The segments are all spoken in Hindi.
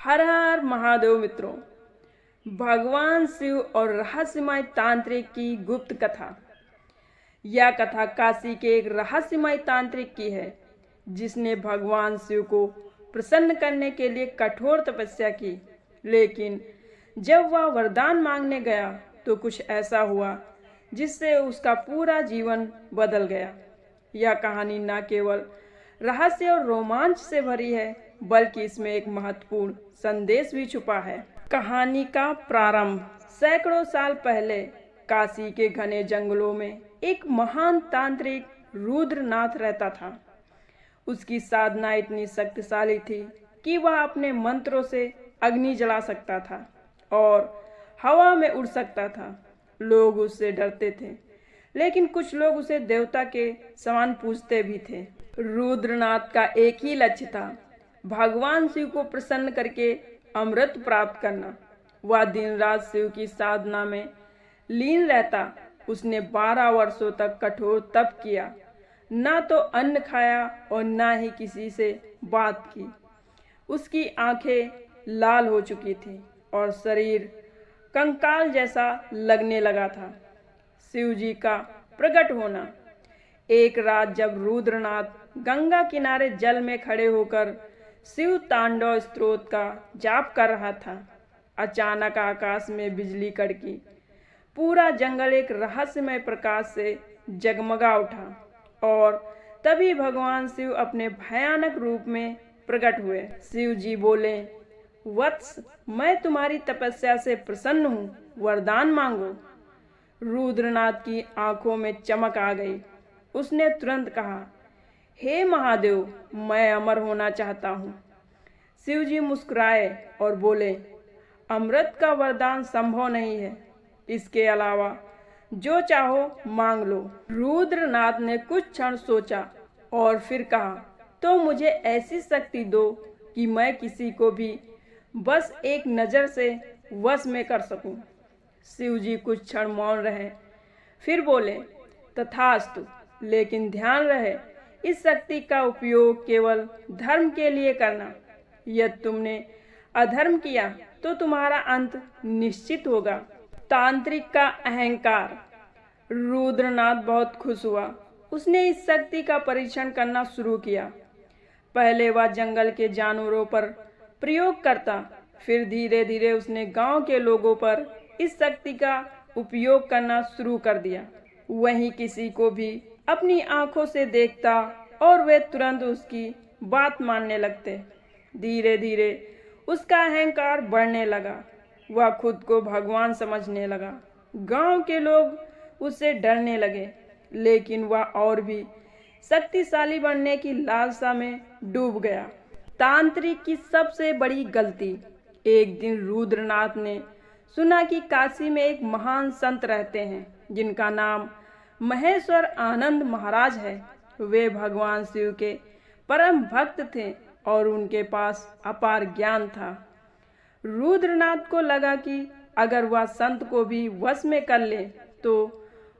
हर हर महादेव मित्रों। भगवान शिव और रहस्यमय तांत्रिक की गुप्त कथा। यह कथा काशी के एक रहस्यमय तांत्रिक की है जिसने भगवान शिव को प्रसन्न करने के लिए कठोर तपस्या की। लेकिन जब वह वरदान मांगने गया तो कुछ ऐसा हुआ जिससे उसका पूरा जीवन बदल गया। यह कहानी न केवल रहस्य और रोमांच से भरी है बल्कि इसमें एक महत्वपूर्ण संदेश भी छुपा है। कहानी का प्रारंभ सैकड़ों साल पहले काशी के घने जंगलों में एक महान तांत्रिक रुद्रनाथ रहता था। उसकी साधना इतनी शक्तिशाली थी कि वह अपने मंत्रों से अग्नि जला सकता था और हवा में उड़ सकता था। लोग उससे डरते थे, लेकिन कुछ लोग उसे देवता के समान पूजते भी थे। रुद्रनाथ का एक ही लक्ष्य था, भगवान शिव को प्रसन्न करके अमृत प्राप्त करना। वह दिन रात शिव की साधना में लीन रहता। उसने 12 वर्षों तक कठोर तप किया, ना तो अन्न खाया और ना ही किसी से बात की। उसकी आंखें लाल हो चुकी थी और शरीर कंकाल जैसा लगने लगा था। शिव जी का प्रकट होना। एक रात जब रुद्रनाथ गंगा किनारे जल में खड़े होकर शिव तांडव स्तोत्र का जाप कर रहा था, अचानक आकाश में बिजली कड़की। पूरा जंगल एक रहस्यमय प्रकाश से जगमगा उठा और तभी भगवान शिव अपने भयानक रूप में प्रकट हुए। शिव जी बोले, वत्स, मैं तुम्हारी तपस्या से प्रसन्न हूँ, वरदान मांगो। रुद्रनाथ की आंखों में चमक आ गई। उसने तुरंत कहा, हे महादेव, मैं अमर होना चाहता हूँ। शिव जी मुस्कुराए और बोले, अमृत का वरदान संभव नहीं है, इसके अलावा जो चाहो मांग लो। रुद्रनाथ ने कुछ क्षण सोचा और फिर कहा, तो मुझे ऐसी शक्ति दो कि मैं किसी को भी बस एक नज़र से वश में कर सकूं। शिव जी कुछ क्षण मौन रहे, फिर बोले, तथास्तु, लेकिन ध्यान रहे, इस शक्ति का उपयोग केवल धर्म के लिए करना। यदि तुमने अधर्म किया तो तुम्हारा अंत निश्चित होगा। तांत्रिक का अहंकार। रुद्रनाथ बहुत खुश हुआ। उसने इस शक्ति का परीक्षण करना शुरू किया। पहले वह जंगल के जानवरों पर प्रयोग करता, फिर धीरे धीरे उसने गांव के लोगों पर इस शक्ति का उपयोग करना शुरू कर दिया। वहीं किसी को भी अपनी आंखों से देखता और वे तुरंत उसकी बात मानने लगते। धीरे धीरे उसका अहंकार बढ़ने लगा। वह खुद को भगवान समझने लगा। गांव के लोग उससे डरने लगे, लेकिन वह और भी शक्तिशाली बनने की लालसा में डूब गया। तांत्रिक की सबसे बड़ी गलती। एक दिन रुद्रनाथ ने सुना कि काशी में एक महान संत रहते हैं जिनका नाम महेश्वर आनंद महाराज है। वे भगवान शिव के परम भक्त थे और उनके पास अपार ज्ञान था। रुद्रनाथ को लगा कि अगर वह संत को भी वश में कर ले तो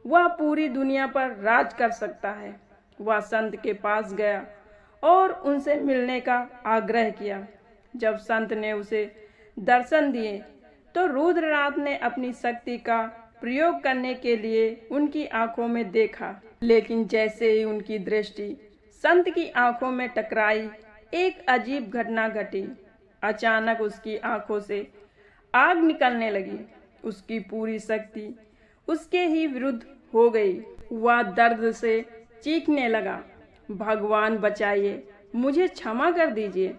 वह पूरी दुनिया पर राज कर सकता है। वह संत के पास गया और उनसे मिलने का आग्रह किया। जब संत ने उसे दर्शन दिए तो रुद्रनाथ ने अपनी शक्ति का प्रयोग करने के लिए उनकी आंखों में देखा, लेकिन जैसे ही उनकी दृष्टि संत की आंखों में टकराई, एक अजीब घटना घटी। अचानक उसकी आंखों से आग निकलने लगी। उसकी पूरी शक्ति उसके ही विरुद्ध हो गई। वह दर्द से चीखने लगा, भगवान बचाइए, मुझे क्षमा कर दीजिए।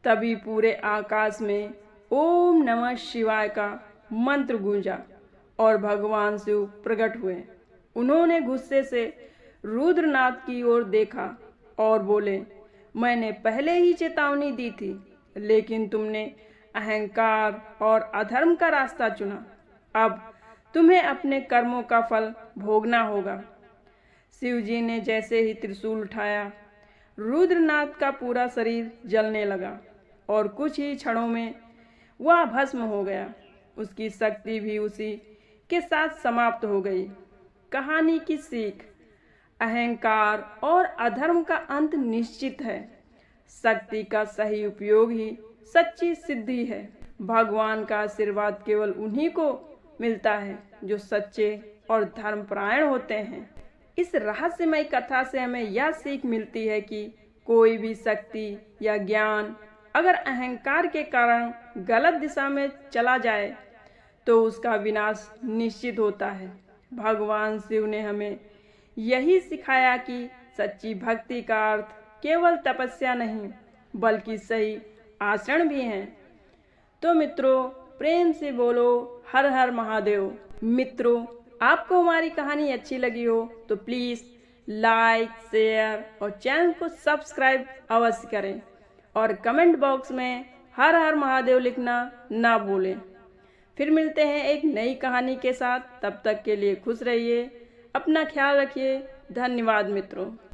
तभी पूरे आकाश में ओम नमः शिवाय का मंत्र गूंजा और भगवान शिव प्रकट हुए। उन्होंने गुस्से से रुद्रनाथ की ओर देखा और बोले, मैंने पहले ही चेतावनी दी थी, लेकिन तुमने अहंकार और अधर्म का रास्ता चुना। अब तुम्हें अपने कर्मों का फल भोगना होगा। शिव जी ने जैसे ही त्रिशूल उठाया, रुद्रनाथ का पूरा शरीर जलने लगा और कुछ ही क्षणों में वह भस्म हो गया। उसकी शक्ति भी उसी के साथ समाप्त हो गई। कहानी की सीख। अहंकार और अधर्म का अंत निश्चित है। शक्ति का सही उपयोग ही सच्ची सिद्धि है। भगवान का आशीर्वाद केवल उन्हीं को मिलता है जो सच्चे और धर्मपरायण होते हैं। इस रहस्यमय कथा से हमें यह सीख मिलती है कि कोई भी शक्ति या ज्ञान अगर अहंकार के कारण गलत दिशा में चला जाए तो उसका विनाश निश्चित होता है। भगवान शिव ने हमें यही सिखाया कि सच्ची भक्ति का अर्थ केवल तपस्या नहीं बल्कि सही आचरण भी है। तो मित्रों, प्रेम से बोलो हर हर महादेव। मित्रों, आपको हमारी कहानी अच्छी लगी हो तो प्लीज़ लाइक, शेयर और चैनल को सब्सक्राइब अवश्य करें और कमेंट बॉक्स में हर हर महादेव लिखना ना भूलें। फिर मिलते हैं एक नई कहानी के साथ। तब तक के लिए खुश रहिए, अपना ख्याल रखिए। धन्यवाद मित्रों।